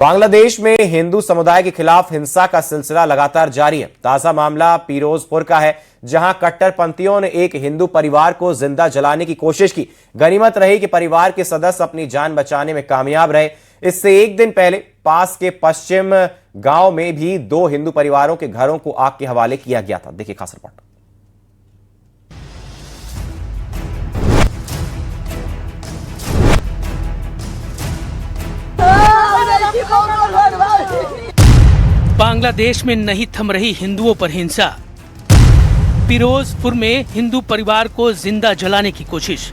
बांग्लादेश में हिंदू समुदाय के खिलाफ हिंसा का सिलसिला लगातार जारी है। ताजा मामला पीरोजपुर का है, जहां कट्टरपंथियों ने एक हिंदू परिवार को जिंदा जलाने की कोशिश की। गनीमत रही कि परिवार के सदस्य अपनी जान बचाने में कामयाब रहे। इससे एक दिन पहले पास के पश्चिम गांव में भी 2 हिंदू परिवारों के घरों को आग के हवाले किया गया था। देखिए खास रिपोर्ट। बांग्लादेश में नहीं थम रही हिंदुओं पर हिंसा। पीरोजपुर में हिंदू परिवार को जिंदा जलाने की कोशिश।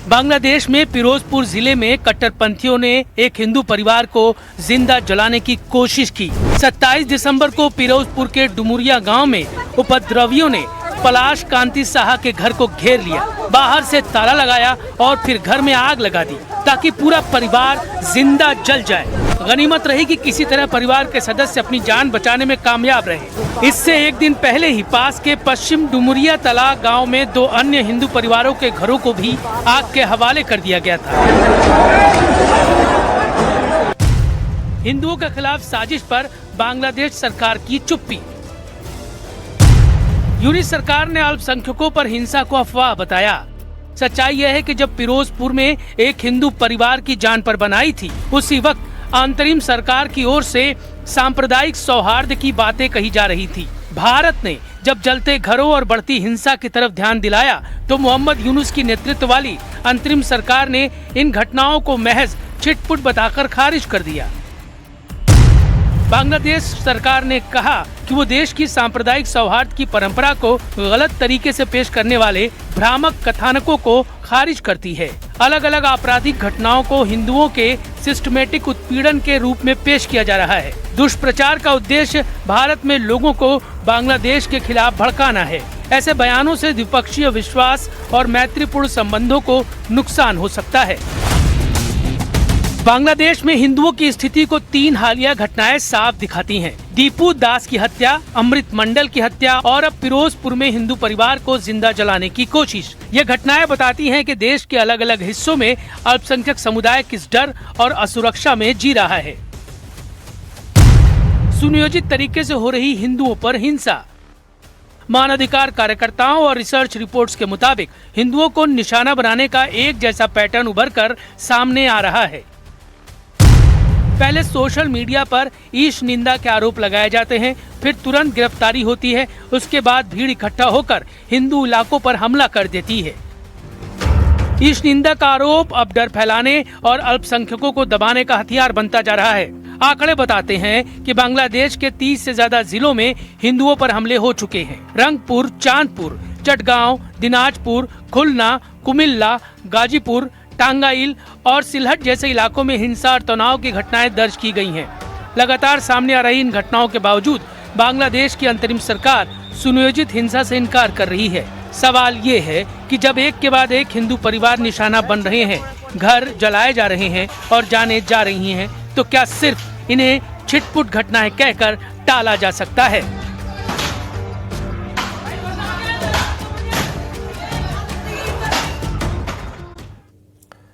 बांग्लादेश में पीरोजपुर जिले में कट्टरपंथियों ने एक हिंदू परिवार को जिंदा जलाने की कोशिश की। 27 दिसंबर को पीरोजपुर के डुमुरिया गांव में उपद्रवियों ने पलाश कांति साहा के घर को घेर लिया, बाहर से ताला लगाया और फिर घर में आग लगा दी ताकि पूरा परिवार जिंदा जल जाए। गनीमत रही कि किसी तरह परिवार के सदस्य अपनी जान बचाने में कामयाब रहे। इससे एक दिन पहले ही पास के पश्चिम डुमुरिया तला गांव में 2 अन्य हिंदू परिवारों के घरों को भी आग के हवाले कर दिया गया था। हिंदुओं के खिलाफ साजिश पर बांग्लादेश सरकार की चुप्पी। यूनिस सरकार ने अल्पसंख्यकों पर हिंसा को अफवाह बताया। सच्चाई यह है कि जब पीरोजपुर में एक हिंदू परिवार की जान पर बनाई थी, उसी वक्त अंतरिम सरकार की ओर से सांप्रदायिक सौहार्द की बातें कही जा रही थी। भारत ने जब जलते घरों और बढ़ती हिंसा की तरफ ध्यान दिलाया, तो मोहम्मद यूनुस की नेतृत्व वाली अंतरिम सरकार ने इन घटनाओं को महज छिटपुट बताकर खारिज कर दिया। बांग्लादेश सरकार ने कहा कि वो देश की सांप्रदायिक सौहार्द की परंपरा को गलत तरीके से पेश करने वाले भ्रामक कथानकों को खारिज करती है। अलग अलग आपराधिक घटनाओं को हिंदुओं के सिस्टमेटिक उत्पीड़न के रूप में पेश किया जा रहा है। दुष्प्रचार का उद्देश्य भारत में लोगों को बांग्लादेश के खिलाफ भड़काना है। ऐसे बयानों से द्विपक्षीय विश्वास और मैत्रीपूर्ण संबंधों को नुकसान हो सकता है। बांग्लादेश में हिंदुओं की स्थिति को 3 हालिया घटनाएं साफ दिखाती हैं। दीपू दास की हत्या, अमृत मंडल की हत्या और अब पीरोजपुर में हिंदू परिवार को जिंदा जलाने की कोशिश। ये घटनाएं बताती हैं कि देश के अलग अलग हिस्सों में अल्पसंख्यक समुदाय किस डर और असुरक्षा में जी रहा है। सुनियोजित तरीके से हो रही हिंदुओं पर हिंसा। मानवाधिकार कार्यकर्ताओं और रिसर्च रिपोर्ट्स के मुताबिक हिंदुओं को निशाना बनाने का एक जैसा पैटर्न उभर कर सामने आ रहा है। पहले सोशल मीडिया पर ईश निंदा के आरोप लगाए जाते हैं, फिर तुरंत गिरफ्तारी होती है। उसके बाद भीड़ इकट्ठा होकर हिंदू इलाकों पर हमला कर देती है। ईश निंदा का आरोप अब डर फैलाने और अल्पसंख्यकों को दबाने का हथियार बनता जा रहा है। आंकड़े बताते हैं कि बांग्लादेश के 30 से ज्यादा जिलों में हिंदुओं पर हमले हो चुके हैं। रंगपुर, चांदपुर, चटगांव, दिनाजपुर, खुलना, कुमिल्ला, गाजीपुर, टांगाइल और सिलहट जैसे इलाकों में हिंसा और तनाव की घटनाएं दर्ज की गई हैं। लगातार सामने आ रही इन घटनाओं के बावजूद बांग्लादेश की अंतरिम सरकार सुनियोजित हिंसा से इनकार कर रही है। सवाल ये है कि जब एक के बाद एक हिंदू परिवार निशाना बन रहे हैं, घर जलाए जा रहे हैं और जाने जा रही हैं, तो क्या सिर्फ इन्हें छिटपुट घटनाएं कहकर टाला जा सकता है?